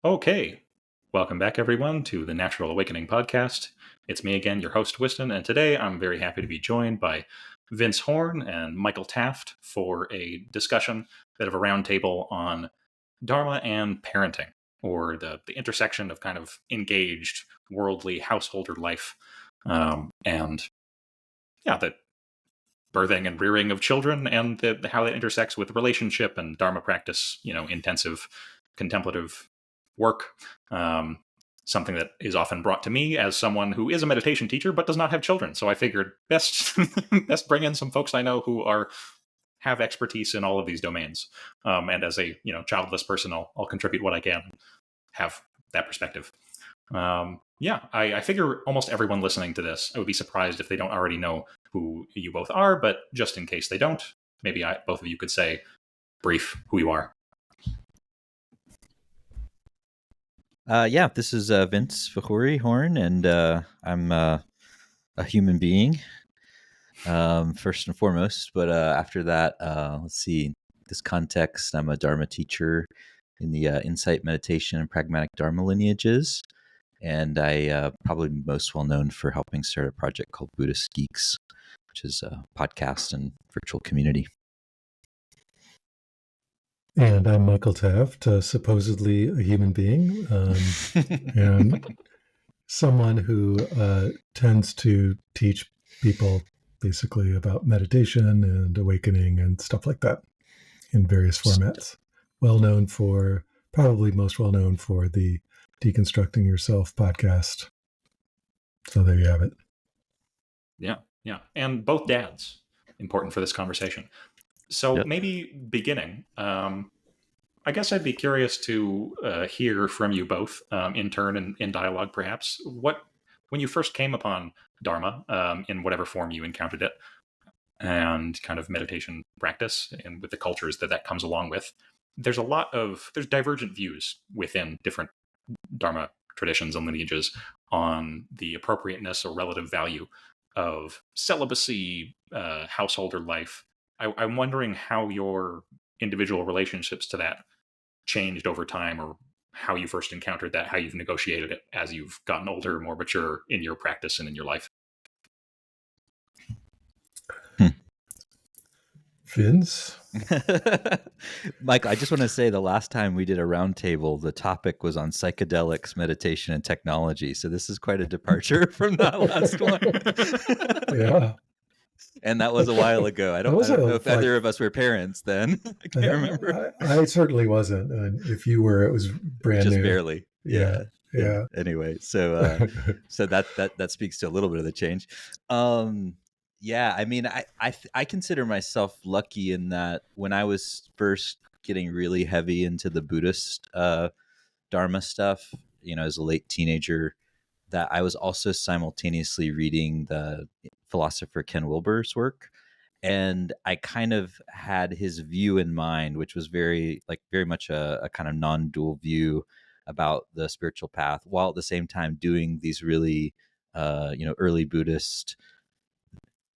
Okay, welcome back, everyone, to the Natural Awakening podcast. It's me again, your host, Wiston, and today I'm very happy to be joined by Vince Horn and Michael Taft for a discussion, bit of a roundtable on Dharma and parenting, or the intersection of kind of engaged, worldly householder life, and yeah, the birthing and rearing of children, and how that intersects with relationship and Dharma practice, intensive contemplative work. Um, Something that is often brought to me as someone who is a meditation teacher but does not have children. So I figured best best bring in some folks I know who have expertise in all of these domains. And as a childless person, I'll contribute what I can, have that perspective. I figure almost everyone listening to this, I would be surprised if they don't already know who you both are, but just in case they don't, maybe both of you could say brief who you are. This is Vince Fahuri Horn, and I'm a human being, first and foremost. But after that, let's see, this context, I'm a Dharma teacher in the insight meditation and pragmatic Dharma lineages. And I probably most well known for helping start a project called Buddhist Geeks, which is a podcast and virtual community. And I'm Michael Taft, supposedly a human being, and someone who tends to teach people basically about meditation and awakening and stuff like that in various formats. Probably most well known for the Deconstructing Yourself podcast. So there you have it. Yeah. And both dads, important for this conversation. So Yep. Maybe beginning, I guess I'd be curious to hear from you both in turn and in dialogue, perhaps. When you first came upon Dharma, in whatever form you encountered it, and kind of meditation practice, and with the cultures that comes along with, there's divergent views within different Dharma traditions and lineages on the appropriateness or relative value of celibacy, householder life. I'm wondering how your individual relationships to that changed over time, or how you first encountered that, how you've negotiated it as you've gotten older, more mature in your practice and in your life. Vince? Mike, I just want to say the last time we did a roundtable, the topic was on psychedelics, meditation, and technology. So this is quite a departure from that last one. Yeah. And that was a while ago. I don't know if either of us were parents then. I can't remember. I certainly wasn't. And if you were, it was brand just new. Barely. Yeah. Anyway, so that speaks to a little bit of the change. I mean, I consider myself lucky in that when I was first getting really heavy into the Buddhist Dharma stuff, as a late teenager, that I was also simultaneously reading the philosopher Ken Wilber's work. And I kind of had his view in mind, which was very much a kind of non-dual view about the spiritual path, while at the same time doing these really, early Buddhist,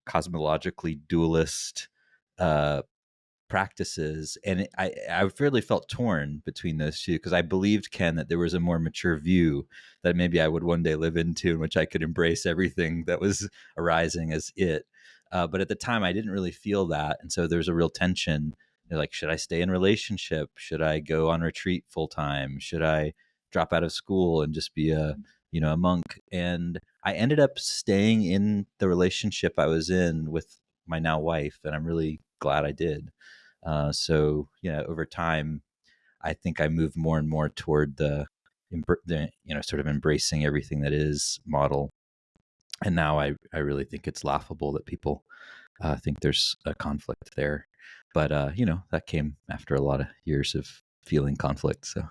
cosmologically dualist practices. And I really felt torn between those two, because I believed, Ken, that there was a more mature view that maybe I would one day live into, in which I could embrace everything that was arising as it. But at the time, I didn't really feel that. And so there's a real tension. Like, should I stay in relationship? Should I go on retreat full time? Should I drop out of school and just be a monk? And I ended up staying in the relationship I was in with my now wife, and I'm really glad I did. So over time, I think I moved more and more toward the sort of embracing everything that is model. And now I really think it's laughable that people think there's a conflict there. But, that came after a lot of years of feeling conflict. So.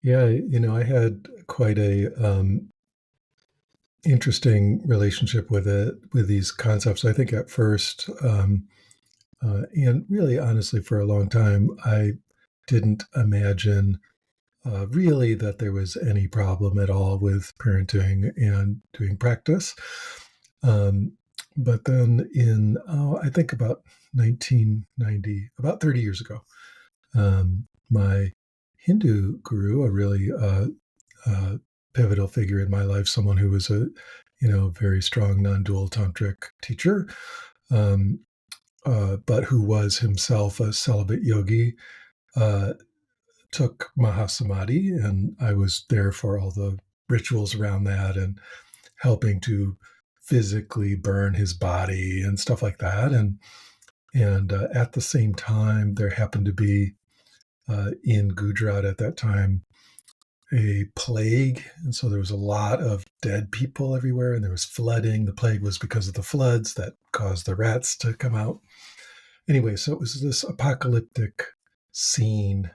Yeah, I had quite a interesting relationship with these concepts. I think at first, and really honestly for a long time, I didn't imagine really that there was any problem at all with parenting and doing practice. But then in, I think about 1990, about 30 years ago, my Hindu guru, a really uh, pivotal figure in my life, someone who was a, very strong non-dual tantric teacher, um, but who was himself a celibate yogi, uh, took Mahasamadhi, and I was there for all the rituals around that and helping to physically burn his body and stuff like that. And at the same time, there happened to be in Gujarat at that time a plague, and so there was a lot of dead people everywhere, and there was flooding. The plague was because of the floods that caused the rats to come out. Anyway, so it was this apocalyptic scene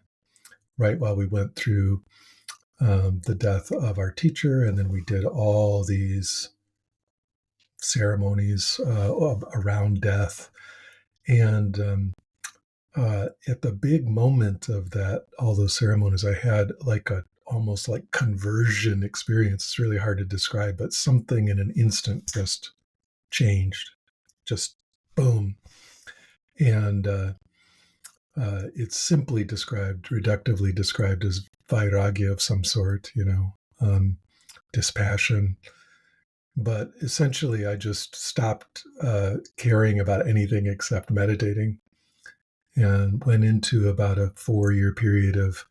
right while we went through the death of our teacher, and then we did all these ceremonies around death. And at the big moment of that, all those ceremonies, I had like a almost like conversion experience. It's really hard to describe, but something in an instant just changed, just boom. And it's simply described, reductively described as vairagya of some sort, dispassion. But essentially, I just stopped caring about anything except meditating and went into about a 4-year period of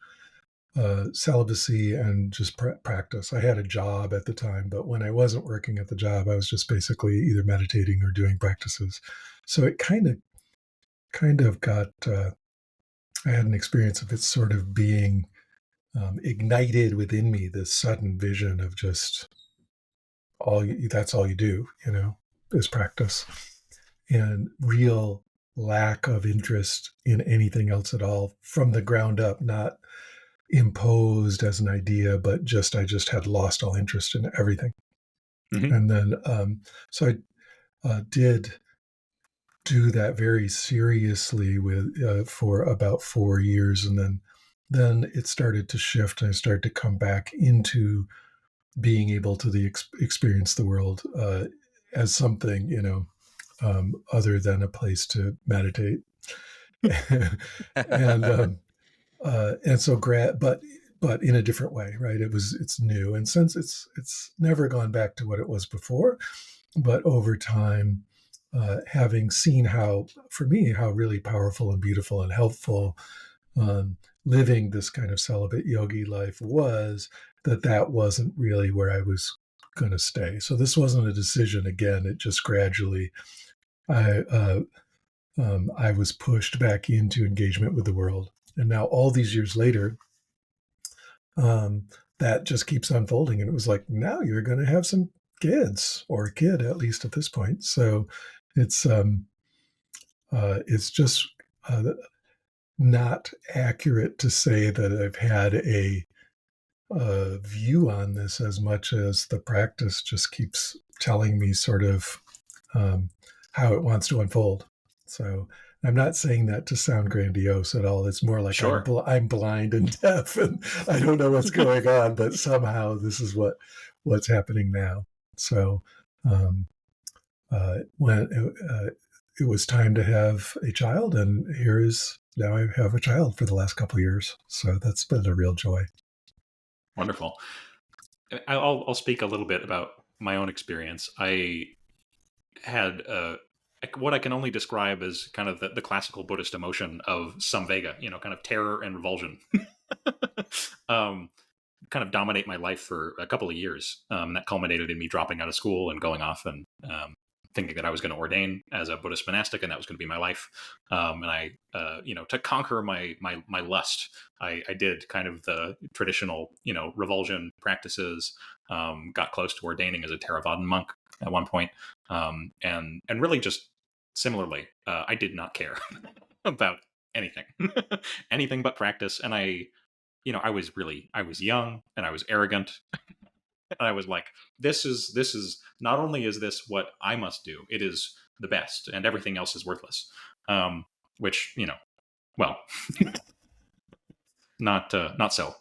celibacy and just practice. I had a job at the time, but when I wasn't working at the job, I was just basically either meditating or doing practices. So it kind of got. I had an experience of it sort of being ignited within me. This sudden vision of just that's all you do, is practice, and real lack of interest in anything else at all from the ground up, not imposed as an idea, but I just had lost all interest in everything. Mm-hmm. And then, so I did do that very seriously for about 4 years, and then it started to shift, and I started to come back into being able to experience the world as something, other than a place to meditate. And so but in a different way, right? It's new, and since it's never gone back to what it was before, but over time, having seen for me, how really powerful and beautiful and helpful living this kind of celibate yogi life was, that wasn't really where I was going to stay. So this wasn't a decision. Again, it just gradually, I I was pushed back into engagement with the world. And now, all these years later, that just keeps unfolding. And it was like, now you're going to have some kids, or a kid at least at this point. So it's just not accurate to say that I've had a view on this, as much as the practice just keeps telling me sort of how it wants to unfold. So I'm not saying that to sound grandiose at all. It's more like Sure. I'm blind and deaf, and I don't know what's going on, but somehow this is what's happening now. So when it was time to have a child, and now I have a child for the last couple of years. So that's been a real joy. Wonderful. I'll speak a little bit about my own experience. I had what I can only describe as kind of the classical Buddhist emotion of samvega, kind of terror and revulsion, kind of dominate my life for a couple of years. That culminated in me dropping out of school and going off and thinking that I was going to ordain as a Buddhist monastic, and that was going to be my life. And I, to conquer my lust, I did kind of the traditional, revulsion practices. Got close to ordaining as a Theravadan monk at one point, and really just similarly, I did not care about anything, anything but practice. And I was young and I was arrogant. And I was like, this is not only is this what I must do, it is the best, and everything else is worthless. Which, well, not so.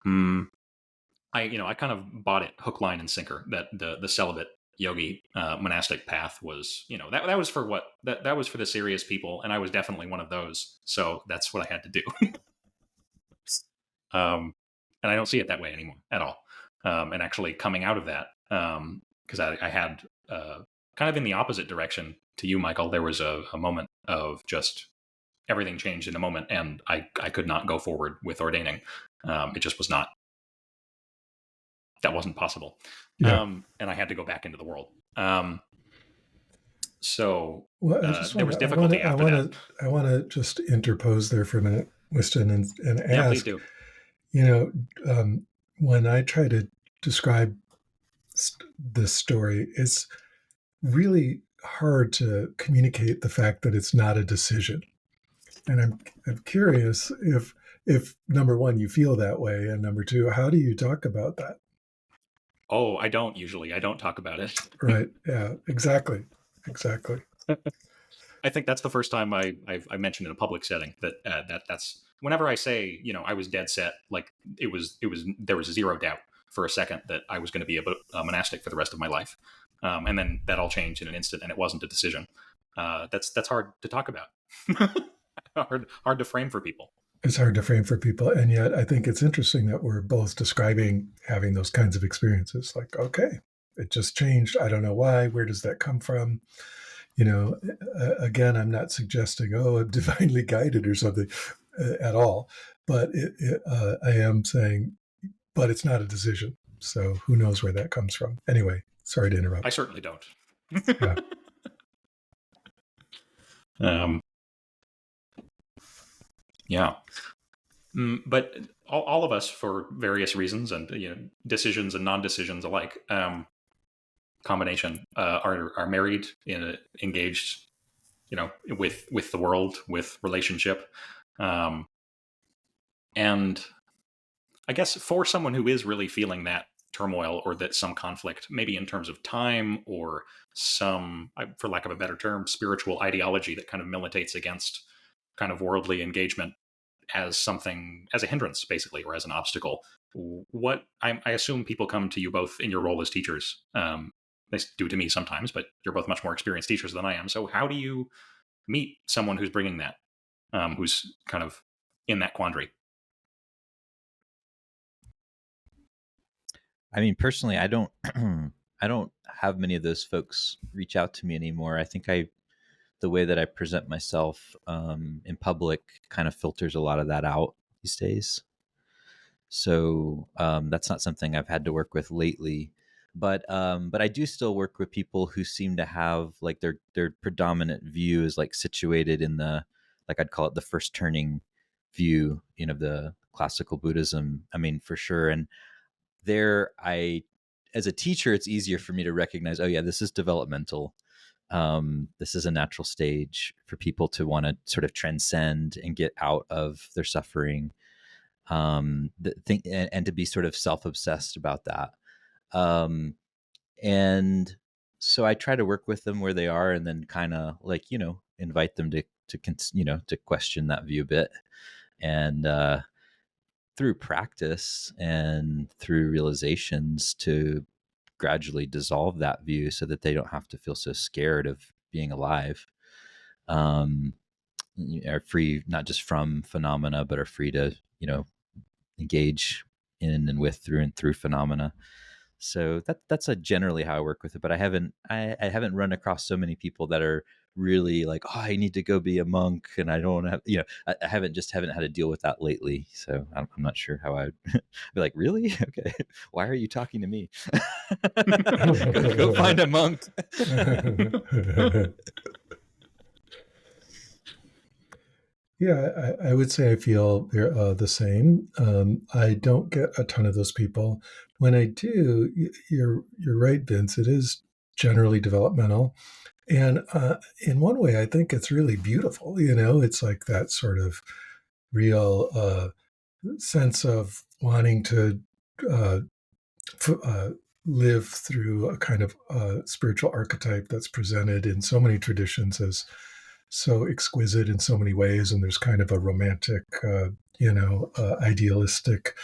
I kind of bought it hook, line, and sinker, that the celibate yogi monastic path was, that was for what that was for the serious people, and I was definitely one of those. So that's what I had to do. And I don't see it that way anymore at all. And actually coming out of that, because I had kind of in the opposite direction to you, Michael, there was a moment of just everything changed in a moment, and I could not go forward with ordaining. It just was not, that wasn't possible. Yeah. And I had to go back into the world. So Well, there was difficulty after that. I want to just interpose there for a minute, Wystan, and Yeah, please ask, do. When I try to describe this story, it's really hard to communicate the fact that it's not a decision. And I'm curious if number one, you feel that way, and number two, how do you talk about that? Oh, I don't talk about it. Right. Yeah, exactly. I think that's the first time I mentioned in a public setting that's whenever I say, I was dead set, like there was zero doubt for a second that I was going to be a monastic for the rest of my life. And then that all changed in an instant, and it wasn't a decision. That's hard to talk about. hard to frame for people. It's hard to frame for people. And yet I think it's interesting that we're both describing having those kinds of experiences. Like, okay, it just changed. I don't know why. Where does that come from? Again, I'm not suggesting, I'm divinely guided or something at all. But I am saying, but it's not a decision. So who knows where that comes from? Anyway, sorry to interrupt. I certainly don't. Yeah. Yeah. But all of us, for various reasons and decisions and non-decisions alike, combination, are married, engaged, with the world, with relationship, and I guess for someone who is really feeling that turmoil or that some conflict, maybe in terms of time or some, for lack of a better term, spiritual ideology that kind of militates against kind of worldly engagement as a hindrance, basically, or as an obstacle. What I assume people come to you both in your role as teachers. They do to me sometimes, but you're both much more experienced teachers than I am. So how do you meet someone who's bringing that, who's kind of in that quandary? I mean, personally, I don't I don't have many of those folks reach out to me anymore. I think the way that I present myself in public kind of filters a lot of that out these days. So that's not something I've had to work with lately. But I do still work with people who seem to have like their predominant view is like situated in the, like I'd call it the first turning view, of the classical Buddhism. I mean, for sure. And there, as a teacher, it's easier for me to recognize, oh yeah, this is developmental. This is a natural stage for people to want to sort of transcend and get out of their suffering, and to be sort of self-obsessed about that. And so I try to work with them where they are, and then kind of like, invite them to question that view a bit. And through practice and through realizations to gradually dissolve that view so that they don't have to feel so scared of being alive. Are free not just from phenomena, but are free to, engage in and with, through and through phenomena. So that's generally how I work with it. But I haven't run across so many people that are really like, oh, I need to go be a monk, and I don't have, I haven't had to deal with that lately. So I'm not sure how I'd be like, really? Okay, why are you talking to me? go find a monk. Yeah, I would say I feel the same. I don't get a ton of those people. When I do, you're right, Vince. It is generally developmental, and in one way, I think it's really beautiful. It's like that sort of real sense of wanting to live through a kind of spiritual archetype that's presented in so many traditions as so exquisite in so many ways, and there's kind of a romantic, idealistic,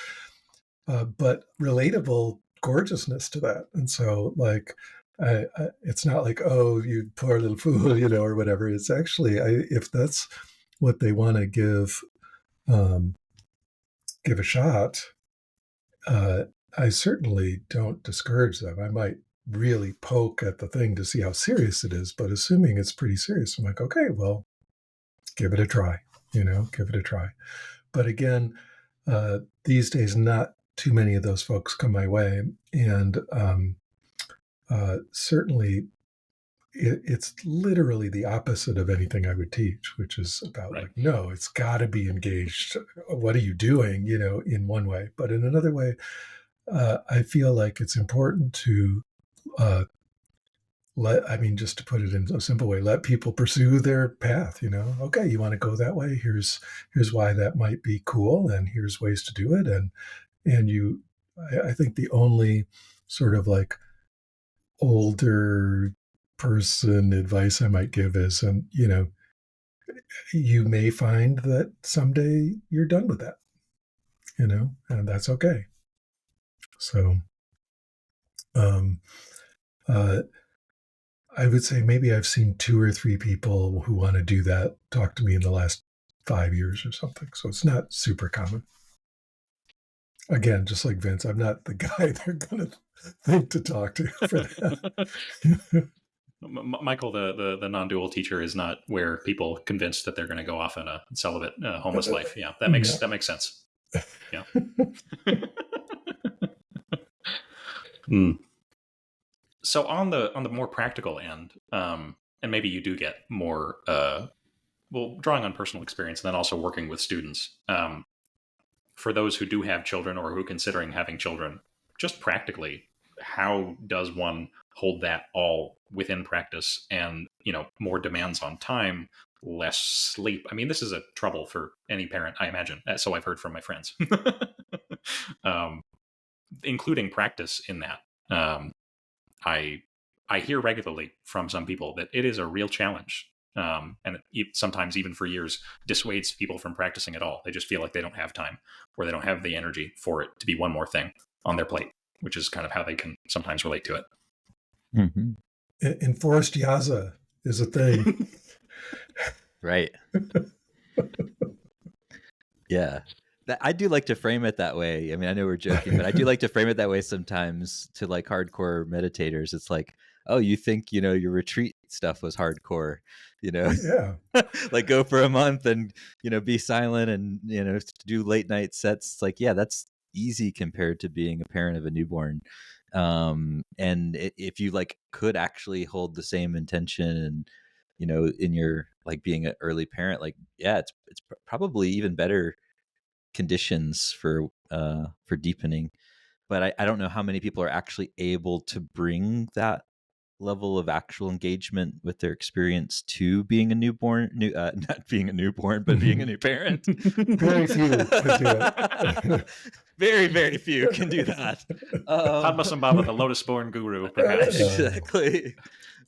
but relatable gorgeousness to that. And so, like, it's not like, oh, you poor little fool, you know, or whatever. It's actually, if that's what they want to um, give a shot, uh, I certainly don't discourage them. I might really poke at the thing to see how serious it is, but assuming it's pretty serious, I'm like, okay, well, give it a try, you know, give it a try. But again, these days, not too many of those folks come my way. And certainly it's literally the opposite of anything I would teach, which is about Right. like, no, it's got to be engaged. What are you doing? You know, in one way, but in another way, I feel like it's important to uh, just to put it in a simple way, let people pursue their path. You know, okay, you want to go that way. Here's why that might be cool, and here's ways to do it. And I think the only sort of like older person advice I might give is, and you know, you may find that someday you're done with that. You know, and that's okay. So, um, uh, I would say maybe I've seen 2 or 3 people who want to do that talk to me in the last 5 years or something. So it's not super common. Again, just like Vince, I'm not the guy they're going to think to talk to for that. Michael, the non-dual teacher, is not where people convinced that they're going to go off in a celibate homeless life. Yeah, that makes sense. Yeah. So on the more practical end, and maybe you do get more drawing on personal experience, and then also working with students. For those who do have children or who are considering having children, just practically, how does one hold that all within practice, and more demands on time, less sleep? I mean, this is a trouble for any parent, I imagine. So I've heard from my friends, including practice in that. I hear regularly from some people that it is a real challenge, and it sometimes, even for years, dissuades people from practicing at all. They just feel like they don't have time, or they don't have the energy for it to be one more thing on their plate, which is kind of how they can sometimes relate to it. Mm-hmm. Enforced yaza is a thing. Right. Yeah. I do like to frame it that way. I mean, I know we're joking, but I do like to frame it that way sometimes to like hardcore meditators. It's like, oh, you think, your retreat stuff was hardcore, Yeah. like go for a month and, be silent and, do late night sets. It's like, yeah, that's easy compared to being a parent of a newborn. And if you like could actually hold the same intention and, in your like being an early parent, like, yeah, it's probably even better conditions for deepening. But I don't know how many people are actually able to bring that level of actual engagement with their experience to being a not being a newborn, but being a new parent. Very few can do it. Very, very few can do that. Padmasambhava, the lotus-born guru, perhaps. Exactly.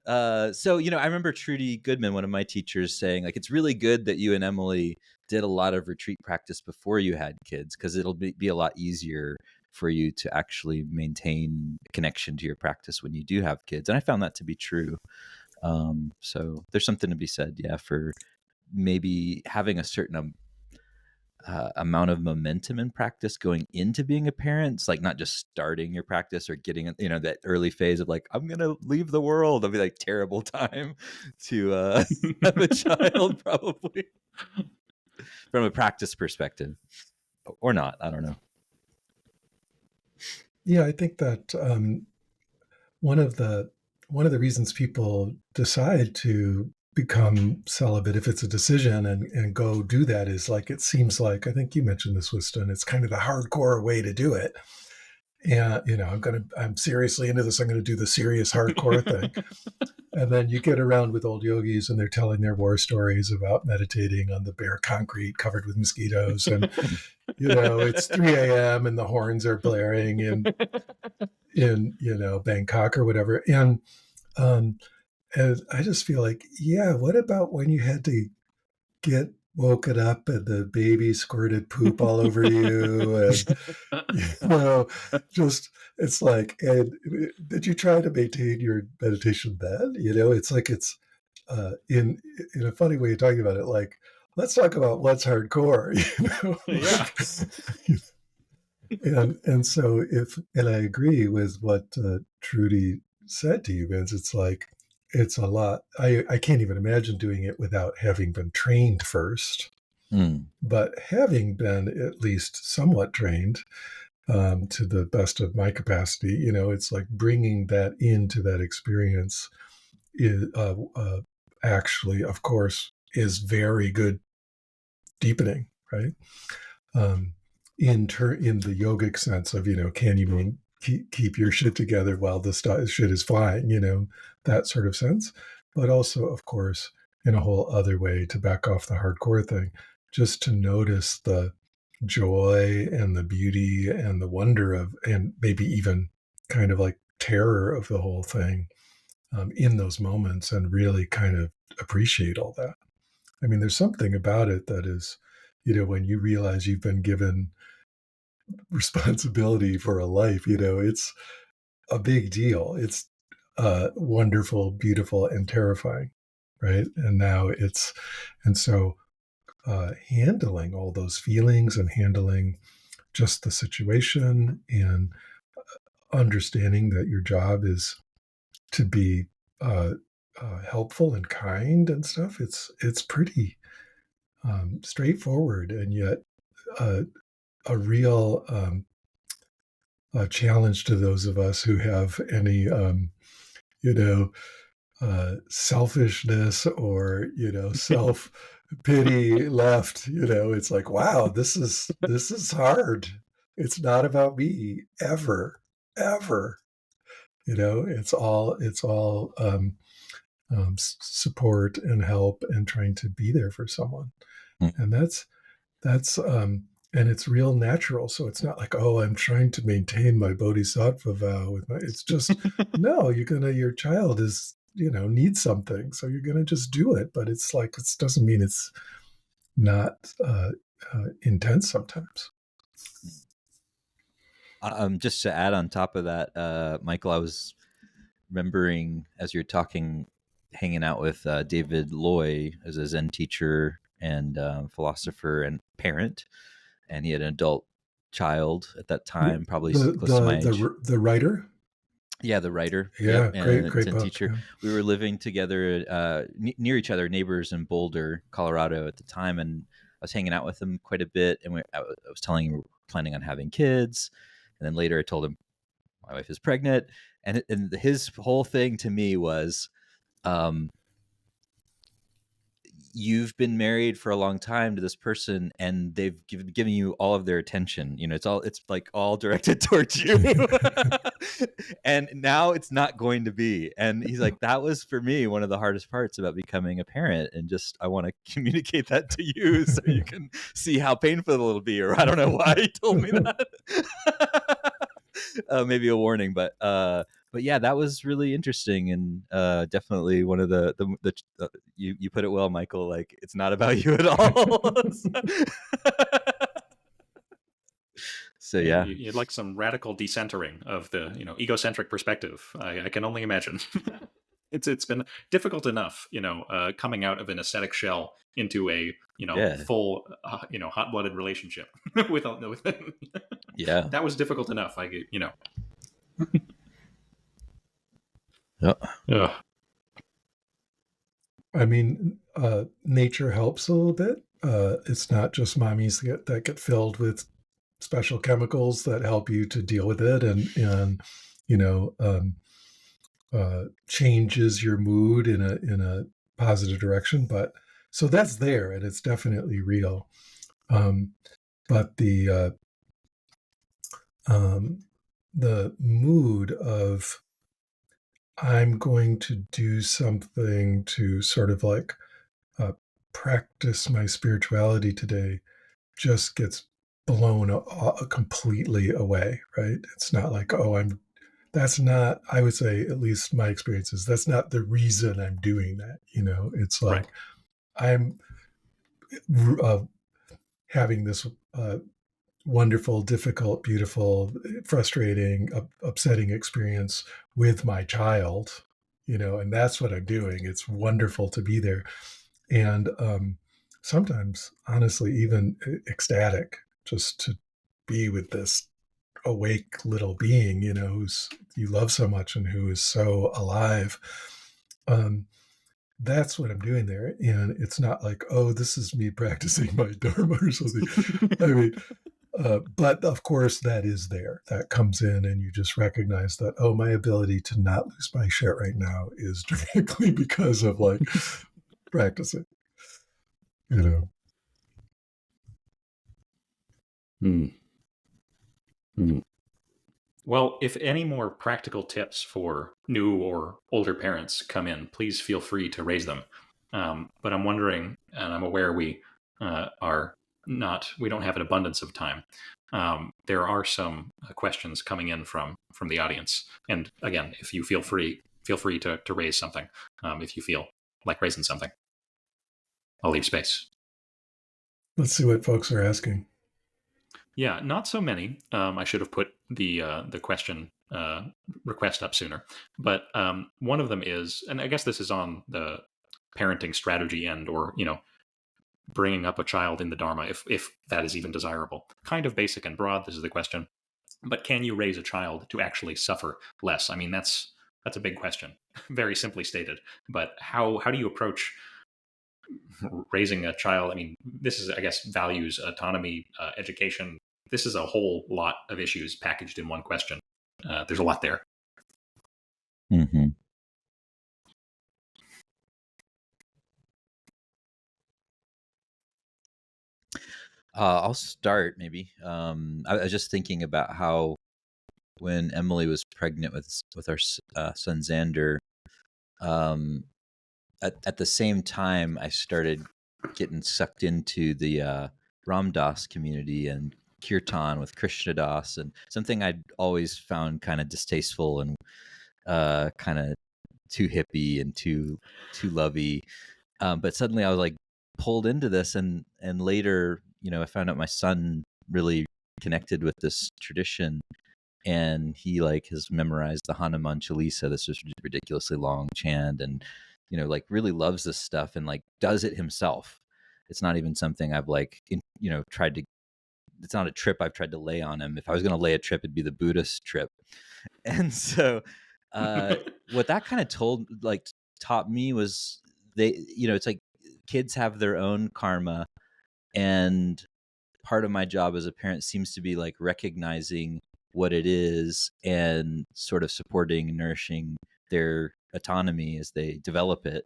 So, I remember Trudy Goodman, one of my teachers, saying, like, it's really good that you and Emily did a lot of retreat practice before you had kids, because it'll be a lot easier for you to actually maintain a connection to your practice when you do have kids. And I found that to be true. So there's something to be said, yeah, for maybe having a certain amount of momentum in practice going into being a parent. It's like not just starting your practice or getting, that early phase of like, I'm going to leave the world. It'll be like terrible time to have a child, probably, from a practice perspective, or not. I don't know. Yeah, I think that one of the reasons people decide to become celibate, if it's a decision, and go do that, is like, it seems like, I think you mentioned this, Wiston, it's kind of the hardcore way to do it. And I'm seriously into this. I'm going to do the serious hardcore thing. And then you get around with old yogis and they're telling their war stories about meditating on the bare concrete covered with mosquitoes. And, it's 3 a.m. and the horns are blaring in Bangkok or whatever. And I just feel like, yeah, what about when you had to get woken up and the baby squirted poop all over you, and just it's like, and did you try to maintain your meditation then? It's like it's in a funny way of talking about it, like, let's talk about what's hardcore, Yeah. and so and I agree with what Trudy said to you, Vince. It's like it's a lot. I can't even imagine doing it without having been trained first. But having been at least somewhat trained, to the best of my capacity, it's like bringing that into that experience is actually, of course, is very good deepening, right? In the yogic sense of, can you keep your shit together while the shit is flying, that sort of sense. But also, of course, in a whole other way, to back off the hardcore thing, just to notice the joy and the beauty and the wonder of, and maybe even kind of like terror of the whole thing, in those moments, and really kind of appreciate all that. I mean, there's something about it that is, when you realize you've been given responsibility for a life, it's a big deal. It's wonderful, beautiful, and terrifying, right? And so handling all those feelings and handling just the situation and understanding that your job is to be helpful and kind and stuff. It's pretty straightforward, and yet a real challenge to those of us who have any you know selfishness or self pity left. It's like, wow, this is hard. It's not about me ever, ever. It's all support and help and trying to be there for someone. And that's and it's real natural. So it's not like, oh, I'm trying to maintain my bodhisattva vow with it's just no, your child is, needs something, so you're gonna just do it. But it's like, it doesn't mean it's not intense sometimes. Just to add on top of that, Michael, I was remembering as you're talking, hanging out with David Loy as a Zen teacher and philosopher and parent, and he had an adult child at that time, probably close to my age. The writer. Yeah, the writer. Yeah, yep. great Zen book. teacher. Yeah. We were living together near each other, neighbors in Boulder, Colorado at the time, and I was hanging out with him quite a bit. And I was telling him we were planning on having kids, and then later I told him my wife is pregnant, and his whole thing to me was, you've been married for a long time to this person, and they've given you all of their attention. It's like all directed towards you. And now it's not going to be. And he's like, that was for me one of the hardest parts about becoming a parent. And just, I want to communicate that to you so you can see how painful it'll be. Or I don't know why he told me that. Maybe a warning, but yeah, that was really interesting, and definitely one of the you put it well, Michael. Like, it's not about you at all. So yeah, you'd like some radical decentering of the egocentric perspective. I can only imagine. It's been difficult enough, coming out of an ascetic shell into a full hot-blooded relationship with yeah, that was difficult enough. Yeah. I mean, nature helps a little bit. It's not just mommies that get filled with special chemicals that help you to deal with it, and changes your mood in a positive direction. But so that's there, and it's definitely real. But the mood of, I'm going to do something to sort of like practice my spirituality today, just gets blown completely away, right? It's not like, that's not, I would say, at least my experiences, that's not the reason I'm doing that. It's like, right. having this wonderful, difficult, beautiful, frustrating, upsetting experience with my child, and that's what I'm doing. It's wonderful to be there. And sometimes, honestly, even ecstatic just to be with this awake little being, who's you love so much and who is so alive. That's what I'm doing there. And it's not like, oh, this is me practicing my Dharma or something. I mean, but of course that is there. That comes in and you just recognize that, oh, my ability to not lose my shit right now is directly because of like practicing, Well, if any more practical tips for new or older parents come in, please feel free to raise them. But I'm wondering, and I'm aware we we don't have an abundance of time. There are some questions coming in from the audience. And again, if you feel free to raise something, if you feel like raising something. I'll leave space. Let's see what folks are asking. Yeah, not so many. I should have put the question request up sooner. But one of them is, and I guess this is on the parenting strategy end, or bringing up a child in the Dharma, if that is even desirable. Kind of basic and broad. This is the question. But can you raise a child to actually suffer less? I mean, that's a big question, very simply stated. But how do you approach raising a child? I mean, this is, I guess, values, autonomy, education. This is a whole lot of issues packaged in one question. There's a lot there. Mm-hmm. I'll start maybe. I was just thinking about how when Emily was pregnant with our son Xander, at the same time I started getting sucked into the Ram Dass community and Kirtan with Krishna Das, and something I'd always found kind of distasteful and kind of too hippie and too lovey. But suddenly I was like pulled into this, and later, I found out my son really connected with this tradition, and he like has memorized the Hanuman Chalisa, this is ridiculously long chant, and like really loves this stuff and like does it himself. It's not even something I've like tried to, it's not a trip I've tried to lay on him. If I was going to lay a trip, it'd be the Buddhist trip. And so what that kind of taught me was it's like kids have their own karma, and part of my job as a parent seems to be like recognizing what it is and sort of supporting and nourishing their autonomy as they develop it.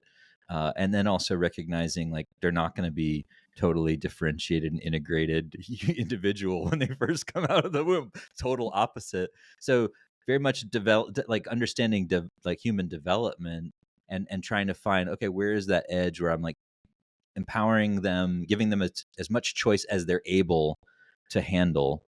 And then also recognizing like they're not going to be totally differentiated and integrated individual when they first come out of the womb. Total opposite. So very much like understanding like human development and trying to find, okay, where is that edge where I'm like empowering them, giving them as much choice as they're able to handle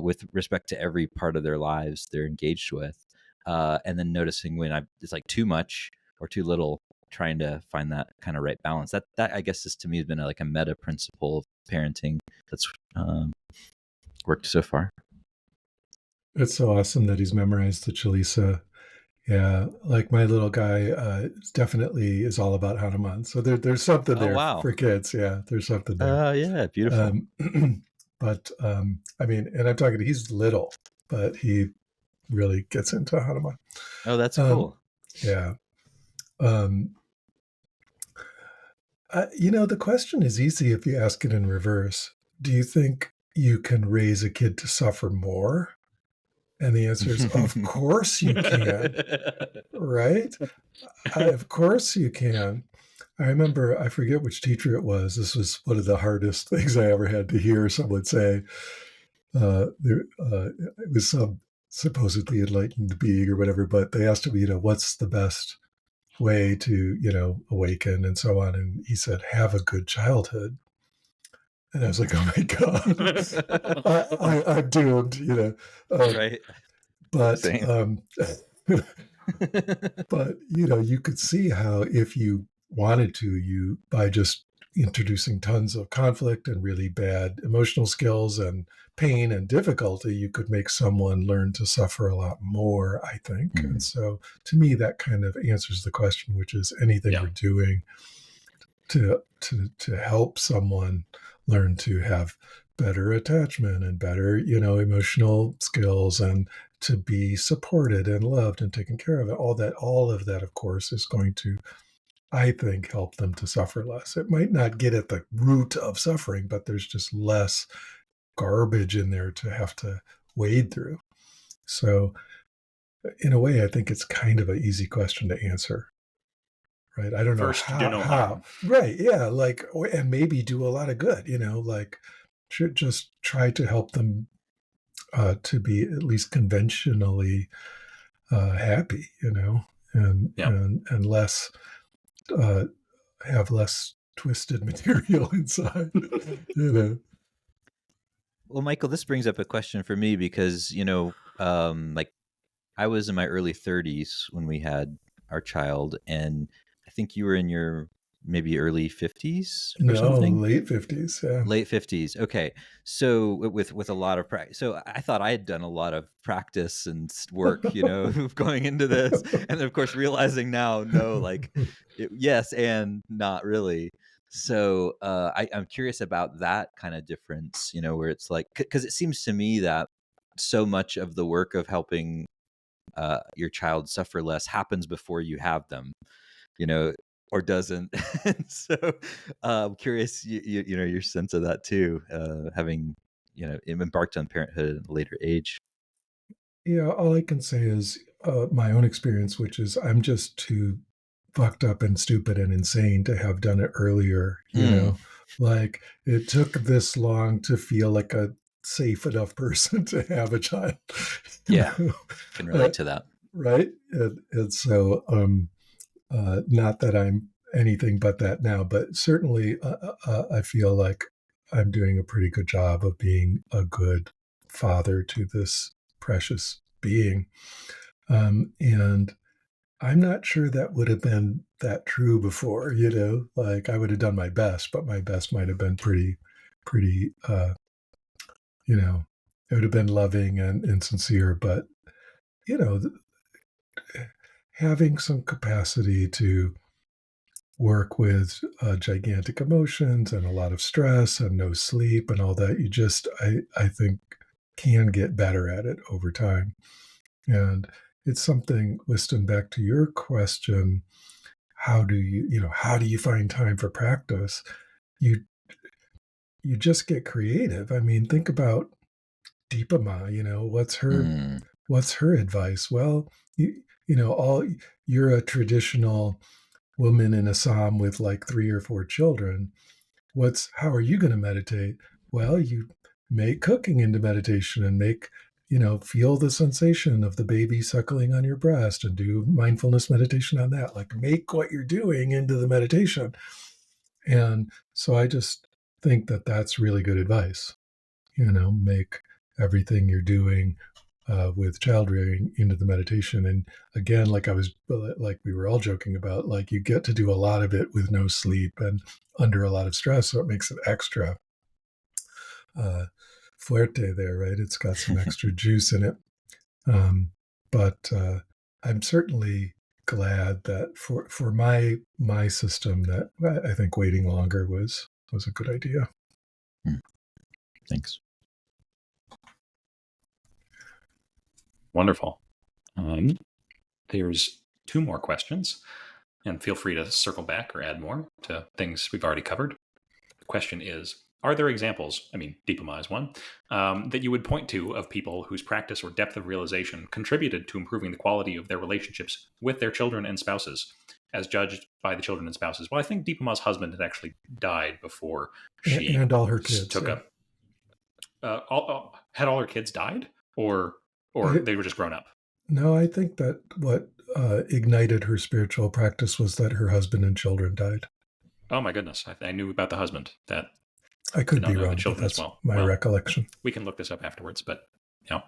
with respect to every part of their lives they're engaged with. And then noticing when it's like too much or too little, trying to find that kind of right balance. That I guess is to me has been like a meta principle of parenting that's worked so far. It's so awesome that he's memorized the Chalisa. Yeah, like my little guy definitely is all about Hanuman. So there's something there for kids. Yeah, there's something there. Yeah, beautiful. But I mean, and I'm talking, he's little, but he really gets into Hanuman. Oh, that's cool. Yeah. The question is easy if you ask it in reverse. Do you think you can raise a kid to suffer more? And the answer is, of course you can, right? Of course you can. I remember, I forget which teacher it was. This was one of the hardest things I ever had to hear someone say. It was some supposedly enlightened being or whatever, but they asked him, what's the best way to, awaken and so on. And he said, have a good childhood. And I was like, oh my God, I'm doomed, right. But, but, you could see how if you wanted to, by just introducing tons of conflict and really bad emotional skills and pain and difficulty, you could make someone learn to suffer a lot more, I think. Mm. And so to me, that kind of answers the question, which is anything Yeah. we're doing to help someone learn to have better attachment and better, emotional skills, and to be supported and loved and taken care of. All of that, of course, is going to, I think, help them to suffer less. It might not get at the root of suffering, but there's just less garbage in there to have to wade through. So in a way, I think it's kind of an easy question to answer. Right. I don't First, know do no how. harm. Right. Yeah. And maybe do a lot of good, should just try to help them to be at least conventionally happy, and Yeah. and less have less twisted material inside, Well, Michael, this brings up a question for me because, like I was in my early 30s when we had our child, and I think you were in your maybe early 50s or No, something. late 50s. Yeah. Late 50s. Okay. So with a lot of practice. So I thought I had done a lot of practice and work, going into this. And of course, realizing now, no, yes, and not really. So I'm curious about that kind of difference, where it's like, because it seems to me that so much of the work of helping your child suffer less happens before you have them, or doesn't. And so I'm curious, your sense of that too, having, embarked on parenthood at a later age. Yeah, all I can say is my own experience, which is I'm just too fucked up and stupid and insane to have done it earlier. Like it took this long to feel like a safe enough person to have a child. Yeah, can relate to that. Right. And so, not that I'm anything but that now, but certainly I feel like I'm doing a pretty good job of being a good father to this precious being. And I'm not sure that would have been that true before, like I would have done my best, but my best might have been pretty, it would have been loving and sincere, but, you know, having some capacity to work with gigantic emotions and a lot of stress and no sleep and all that, I think, can get better at it over time. And it's something, Wyston, back to your question, how do you find time for practice? You you just get creative. I mean, think about Deepa Ma, what's her advice? Well, all you're a traditional woman in Assam with like 3 or 4 children. How are you going to meditate? Well, you make cooking into meditation and feel the sensation of the baby suckling on your breast and do mindfulness meditation on that. Like make what you're doing into the meditation. And so I just think that that's really good advice. Make everything you're doing with child rearing into the meditation. And again, like we were all joking about, like you get to do a lot of it with no sleep and under a lot of stress. So it makes it extra fuerte there, right? It's got some extra juice in it. But I'm certainly glad that for my system that I think waiting longer was a good idea. Thanks. Wonderful. There's 2 more questions, and feel free to circle back or add more to things we've already covered. The question is, are there examples, Deepa Ma is one, that you would point to of people whose practice or depth of realization contributed to improving the quality of their relationships with their children and spouses, as judged by the children and spouses? Well, I think Deepa Ma's husband had actually died before she and all her kids took up. Had all her kids died, or they were just grown up? No, I think that what ignited her spiritual practice was that her husband and children died. Oh my goodness! I knew about the husband. That I could be wrong, children but that's as well. my recollection. We can look this up afterwards, but yeah.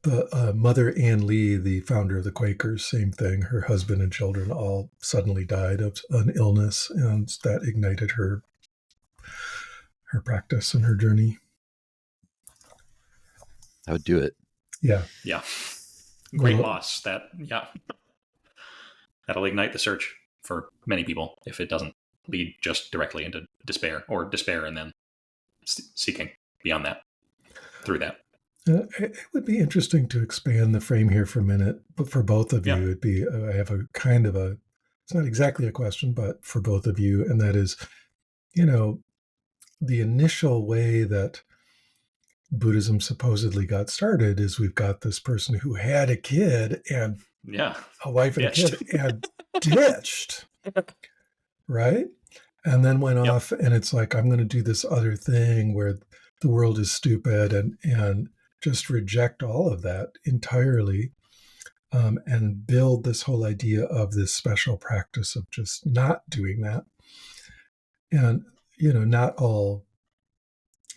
the Mother Ann Lee, the founder of the Quakers, same thing. Her husband and children all suddenly died of an illness, and that ignited her practice and her journey. I would do it. Yeah. Great loss. That'll ignite the search for many people if it doesn't lead just directly into despair and then seeking beyond that through that. It would be interesting to expand the frame here for a minute, but for both of you, it'd be, I have a kind of it's not exactly a question, but for both of you, and that is, the initial way that Buddhism supposedly got started is we've got this person who had a kid and a wife and ditched. a kid and ditched, right? And then went off, and it's like, I'm going to do this other thing where the world is stupid and just reject all of that entirely, and build this whole idea of this special practice of just not doing that. And,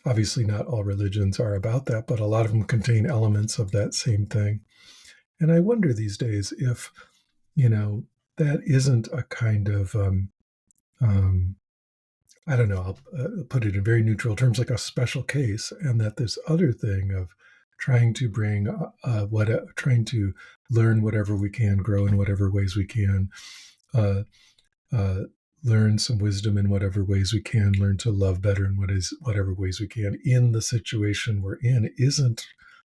obviously not all religions are about that, but a lot of them contain elements of that same thing. And I wonder these days if, that isn't a kind of, I don't know, I'll put it in very neutral terms, like a special case, and that this other thing of trying to bring, trying to learn whatever we can, grow in whatever ways we can, learn some wisdom in whatever ways we can, learn to love better in whatever ways we can in the situation we're in, isn't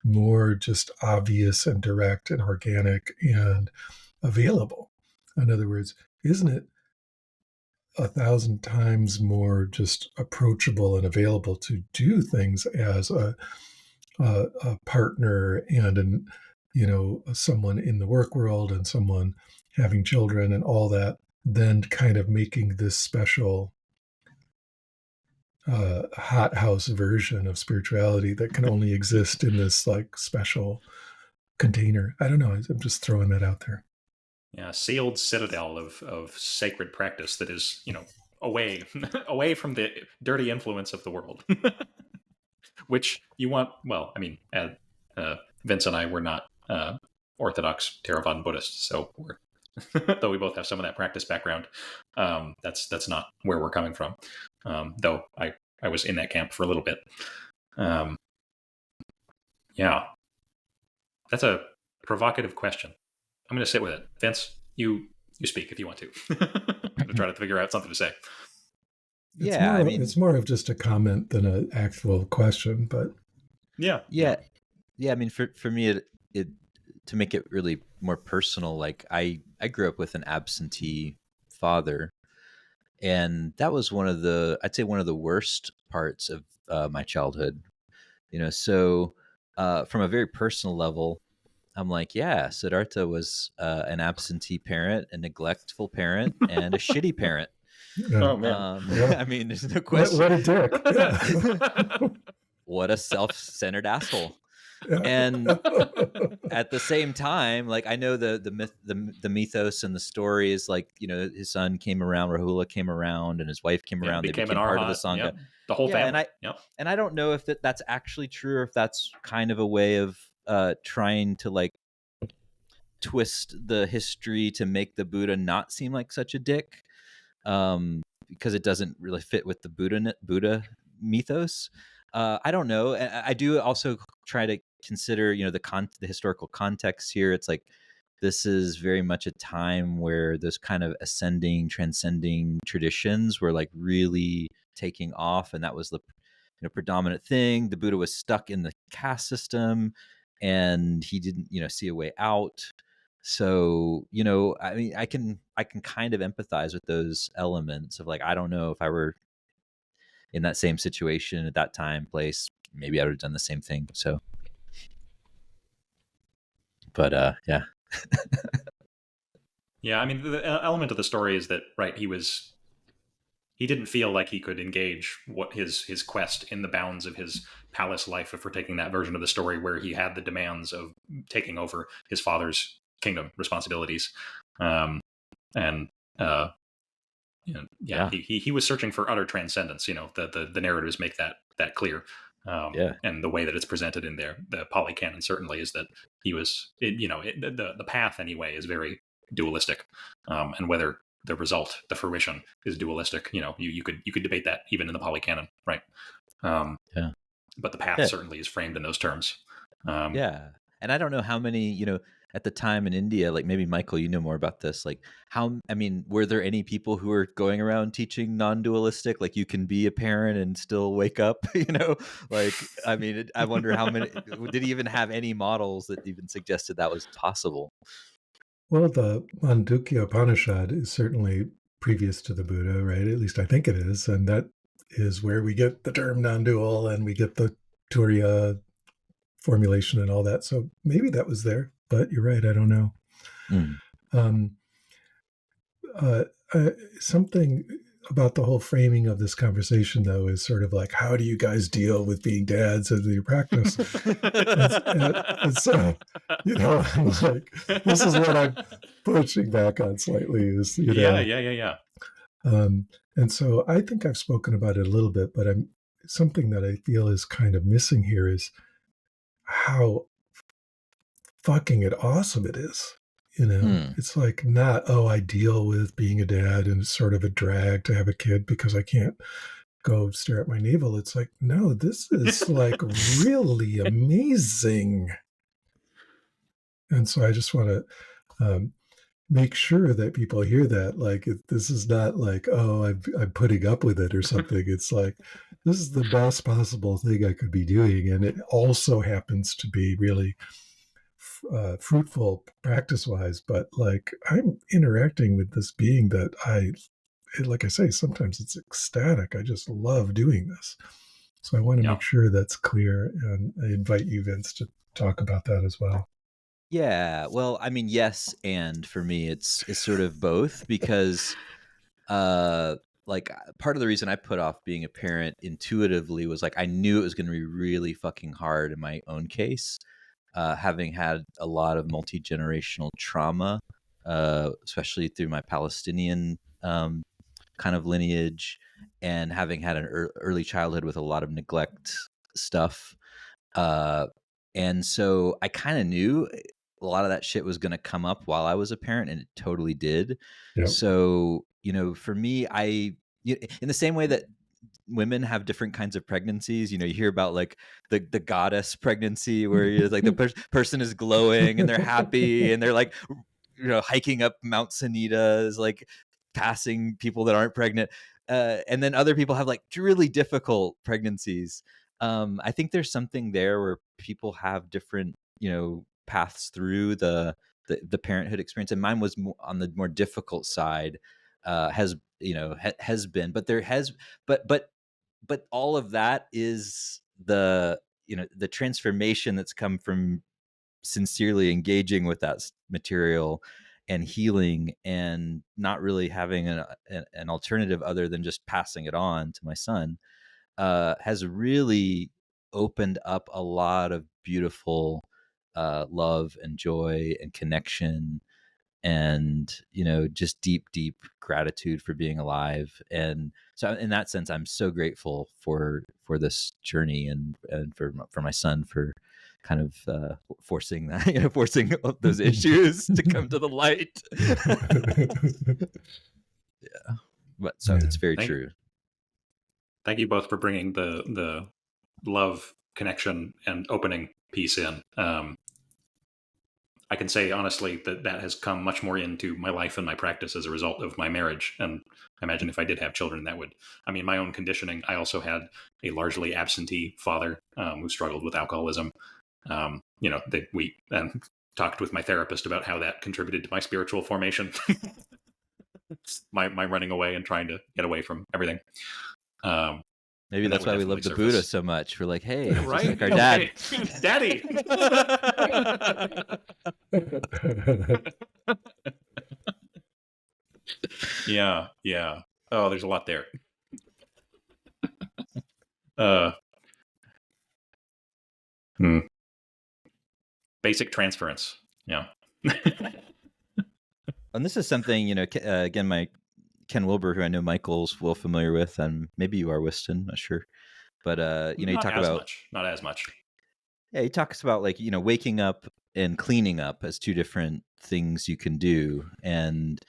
more just obvious and direct and organic and available. In other words, isn't it 1,000 times more just approachable and available to do things as a partner and someone in the work world and someone having children and all that, than kind of making this special hothouse version of spirituality that can only exist in this like special container. I don't know. I'm just throwing that out there. Yeah, sealed citadel of sacred practice that is, away from the dirty influence of the world, which you want. Well, I mean, Vince and I were not Orthodox Theravada Buddhists, so we're though we both have some of that practice background, that's not where we're coming from. Though I was in that camp for a little bit. Yeah, that's a provocative question. I'm going to sit with it. Vince, you speak if you want to. I'm going to try to figure out something to say. It's more of just a comment than an actual question, but yeah. I mean, for me, it to make it really more personal, like I grew up with an absentee father, and that was I'd say one of the worst parts of my childhood. So from a very personal level, I'm like, yeah, Siddhartha was an absentee parent, a neglectful parent, and a shitty parent. Oh man! I mean, there's no question. What a dick! Yeah. What a self-centered asshole. And at the same time, like I know the mythos and the story is like, his son came around, Rahula came around, and his wife came around. They became part of the Sangha. Yep. The whole family. And I don't know if that's actually true, or if that's kind of a way of trying to like twist the history to make the Buddha not seem like such a dick, because it doesn't really fit with the Buddha mythos. I don't know. I do also try to consider, the historical context here. It's like this is very much a time where those kind of ascending, transcending traditions were like really taking off, and that was the predominant thing. The Buddha was stuck in the caste system, and he didn't see a way out. So I mean, I can kind of empathize with those elements of like, I don't know if I were in that same situation at that time, place, maybe I would have done the same thing. So, but yeah. Yeah, I mean, the element of the story is that, right, he didn't feel like he could engage what his quest in the bounds of his palace life, if we're taking that version of the story where he had the demands of taking over his father's kingdom responsibilities. He was searching for utter transcendence. The narratives make that clear. And the way that it's presented in there, the polycanon certainly is that he was, the path anyway is very dualistic, and whether the result, the fruition, is dualistic, you could debate that even in the polycanon, right? But the path certainly is framed in those terms. And I don't know how many, at the time in India, like maybe Michael, you know more about this. Like were there any people who were going around teaching non-dualistic, like you can be a parent and still wake up, I wonder how many, did he even have any models that even suggested that was possible? Well, the Mandukya Upanishad is certainly previous to the Buddha, right? At least I think it is. And that is where we get the term non-dual and we get the Turiya formulation and all that. So maybe that was there, but you're right. I don't know. Something about the whole framing of this conversation, though, is sort of like, how do you guys deal with being dads in your practice? and so, I'm like, this is what I'm pushing back on slightly. Is Yeah. And so I think I've spoken about it a little bit, but something that I feel is kind of missing here is how fucking awesome it is. It's like not, I deal with being a dad and it's sort of a drag to have a kid because I can't go stare at my navel. It's like, no, this is like really amazing. And so I just want to make sure that people hear that. Like, this is not like, I'm putting up with it or something. It's like, this is the best possible thing I could be doing. And it also happens to be really fruitful practice-wise, but like I'm interacting with this being that like I say, sometimes it's ecstatic. I just love doing this. So I want to make sure that's clear, and I invite you, Vince, to talk about that as well. Yeah, well, yes, and for me, it's sort of both because, like part of the reason I put off being a parent intuitively was like I knew it was going to be really fucking hard in my own case. Having had a lot of multi-generational trauma, especially through my Palestinian kind of lineage, and having had an early childhood with a lot of neglect stuff. And so I kind of knew a lot of that shit was going to come up while I was a parent, and it totally did. Yep. So, for me, in the same way that women have different kinds of pregnancies, you hear about like the goddess pregnancy where you're like the person is glowing and they're happy and they're like, hiking up Mount Sanita, like passing people that aren't pregnant. And then other people have like really difficult pregnancies. I think there's something there where people have different, paths through the parenthood experience. And mine was on the more difficult side, has been, but all of that is the transformation that's come from sincerely engaging with that material and healing and not really having an alternative other than just passing it on to my son, has really opened up a lot of beautiful love and joy and connection and just deep gratitude for being alive. And so in that sense, I'm so grateful for this journey and for my son for kind of forcing that, forcing those issues to come to the light. Yeah, but so it's very true. Thank you both for bringing the love, connection, and opening piece in. I can say honestly that has come much more into my life and my practice as a result of my marriage. And I imagine if I did have children, that would, my own conditioning. I also had a largely absentee father who struggled with alcoholism. We talked with my therapist about how that contributed to my spiritual formation. my running away and trying to get away from everything. Maybe that's why we love the Buddha so much. We're like, hey, right? Like our dad. Daddy. Yeah. Oh, there's a lot there. Basic transference. Yeah. And this is something, again, my Ken Wilber, who I know Michael's well familiar with, and maybe you are, Whiston, not sure. But you Not talk as about, much. Not as much. yeah, he talks about like, waking up and cleaning up as two different things you can do, and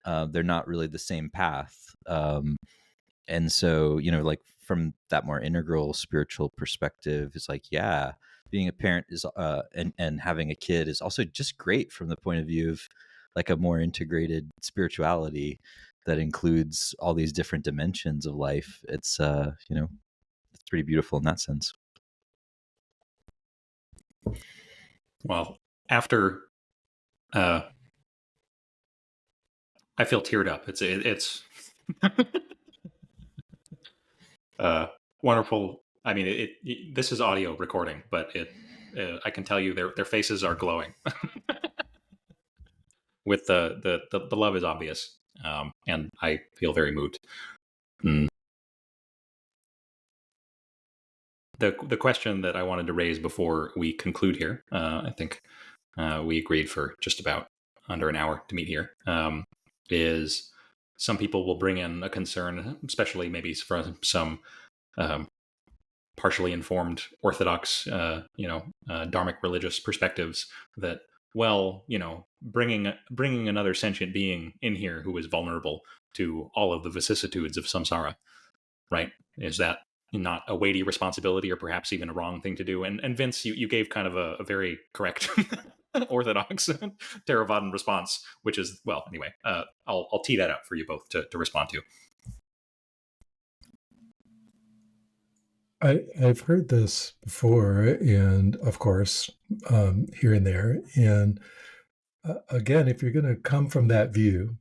they're not really the same path. And so, like from that more integral spiritual perspective, it's like, yeah, being a parent is and having a kid is also just great from the point of view of like a more integrated spirituality that includes all these different dimensions of life. It's it's pretty beautiful in that sense. Well, after I feel teared up. It's wonderful. I mean, this is audio recording, but I can tell you their faces are glowing. With the love is obvious, and I feel very moved. Mm. The question that I wanted to raise before we conclude here, I think we agreed for just about under an hour to meet here, is some people will bring in a concern, especially maybe from some um, partially informed Orthodox, Dharmic religious perspectives that, well, bringing another sentient being in here who is vulnerable to all of the vicissitudes of samsara, right? Is that not a weighty responsibility, or perhaps even a wrong thing to do? And Vince, you gave kind of a very correct Orthodox Theravadan response, which is, well, anyway, I'll tee that up for you both to respond to. I've heard this before, and of course, here and there. And again, if you're going to come from that view,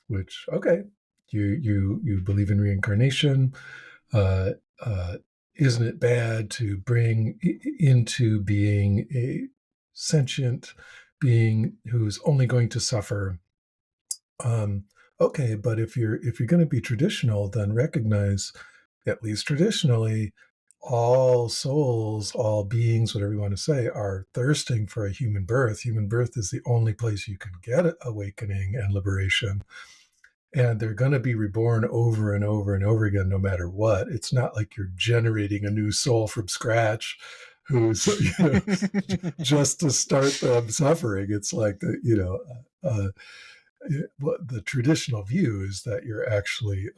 which okay, you believe in reincarnation, uh, uh, isn't it bad to bring into being a sentient being who's only going to suffer? Okay, but if you're going to be traditional, then recognize, at least traditionally, all souls, all beings, whatever you want to say, are thirsting for a human birth. Human birth is the only place you can get awakening and liberation. And they're going to be reborn over and over and over again, no matter what. It's not like you're generating a new soul from scratch who's, just to start them suffering. It's like, the traditional view is that you're actually,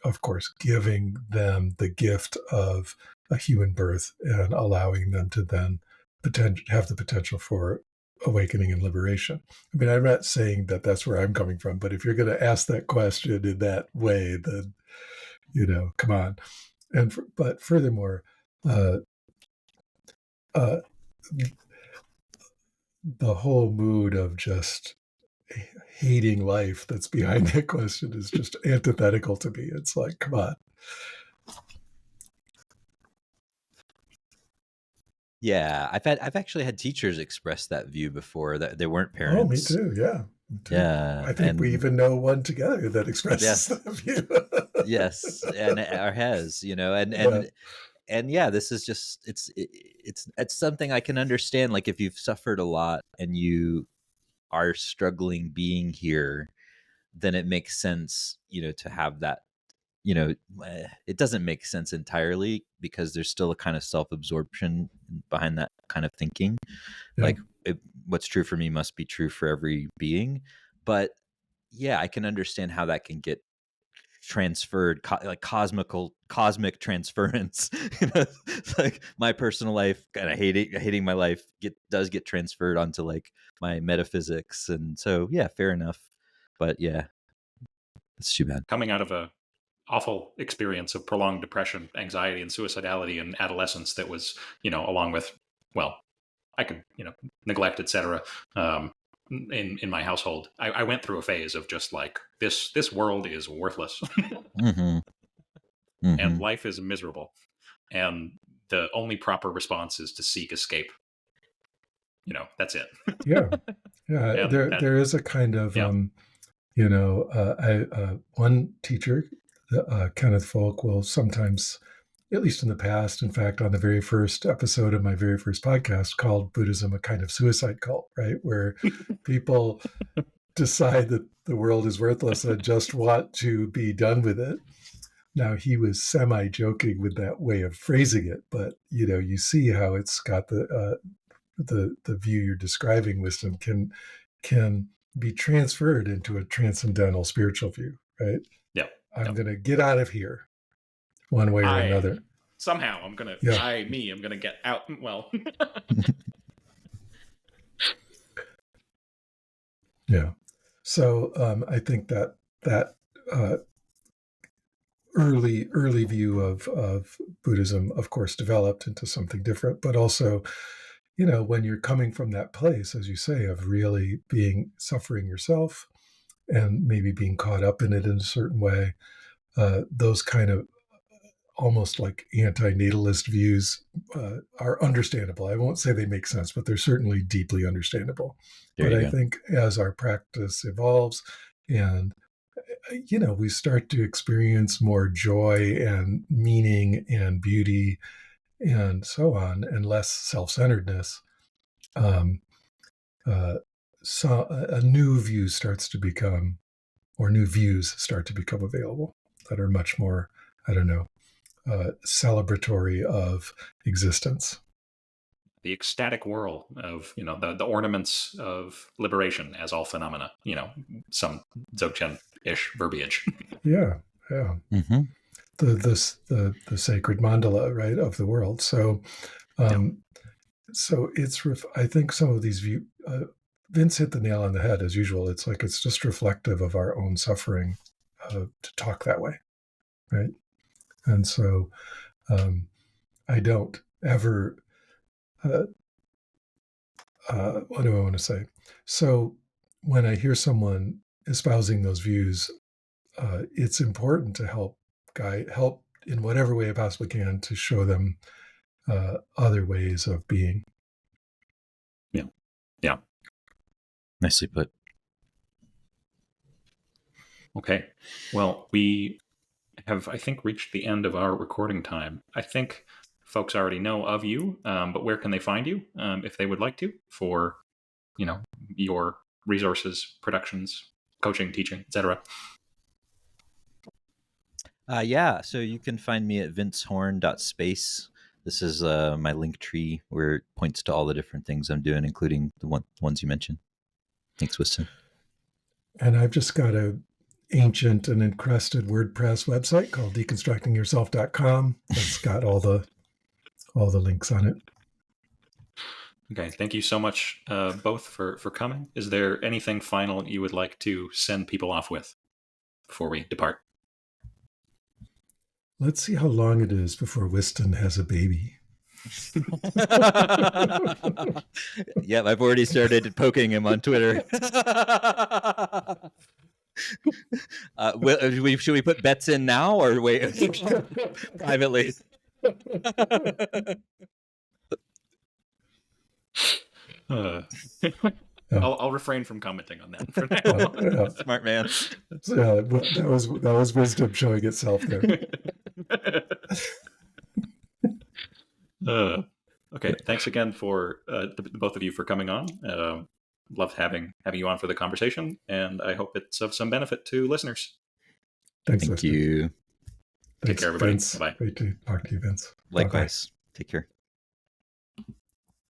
of course, giving them the gift of a human birth and allowing them to then have the potential for awakening and liberation. I mean, I'm not saying that that's where I'm coming from, but if you're going to ask that question in that way, then, come on. But furthermore, uh, uh, the whole mood of just hating life that's behind that question is just antithetical to me. It's like, come on. Yeah, I've actually had teachers express that view before, that they weren't parents. Oh, me too. Yeah. Me too. Yeah, I think we even know one together that expresses that view. Yes, and or has, and yeah, this is just it's something I can understand. Like if you've suffered a lot and you are struggling being here, then it makes sense, to have that. It doesn't make sense entirely because there's still a kind of self-absorption behind that kind of thinking. Yeah. Like what's true for me must be true for every being. But yeah, I can understand how that can get transferred, like cosmic transference. It's like my personal life, kind of hating my life, does get transferred onto like my metaphysics, and so yeah, fair enough. But yeah, it's too bad. Coming out of a awful experience of prolonged depression, anxiety, and suicidality in adolescence that was, along with, well, I could, neglect, etc. In my household, I went through a phase of just like this world is worthless, Mm-hmm. Mm-hmm. and life is miserable, and the only proper response is to seek escape. That's it. Yeah. There is a kind of, one teacher, Kenneth Folk, will sometimes, at least in the past, in fact, on the very first episode of my very first podcast, called Buddhism a kind of suicide cult, right? Where people decide that the world is worthless and just want to be done with it. Now he was semi-joking with that way of phrasing it, but you see how it's got the view you're describing, wisdom, can be transferred into a transcendental spiritual view, right? Yeah. I'm going to get out of here one way or another. Somehow I'm going to, I'm going to get out. Well, yeah. So I think that early view of Buddhism, of course, developed into something different, but also, when you're coming from that place, as you say, of really suffering yourself and maybe being caught up in it in a certain way, those kind of almost like anti-natalist views are understandable. I won't say they make sense, but they're certainly deeply understandable. But I think as our practice evolves and we start to experience more joy and meaning and beauty and so on, and less self-centeredness, so a new view starts to become, or new views start to become available that are much more, celebratory of existence. The ecstatic whirl of, the ornaments of liberation as all phenomena, some Dzogchen-ish verbiage. Yeah. Mm-hmm. The sacred mandala, right, of the world. So, so it's, I think some of these Vince hit the nail on the head as usual. It's like, it's just reflective of our own suffering to talk that way, right? And so I don't ever, what do I want to say? So when I hear someone espousing those views, it's important to help in whatever way I possibly can to show them other ways of being. Yeah. Nicely put. Okay. Well, we have, I think, reached the end of our recording time. I think folks already know of you, but where can they find you if they would like to for, your resources, productions, coaching, teaching, etc.? So you can find me at vincehorn.space. This is my link tree where it points to all the different things I'm doing, including the ones you mentioned. Thanks, Wiston. And I've just got a ancient and encrusted WordPress website called deconstructingyourself.com. It's got all the links on it. Okay, thank you so much both for coming. Is there anything final you would like to send people off with before we depart? Let's see how long it is before Wiston has a baby. Yeah, I've already started poking him on Twitter. Should we put bets in now or wait privately? I'll refrain from commenting on that for now. Smart man. That was wisdom showing itself there. Okay, thanks again for both of you for coming on. Loved having you on for the conversation, and I hope it's of some benefit to listeners. Thank you. Take care, everybody. Bye. Great to talk to you, Vince. Likewise. Bye-bye. Take care.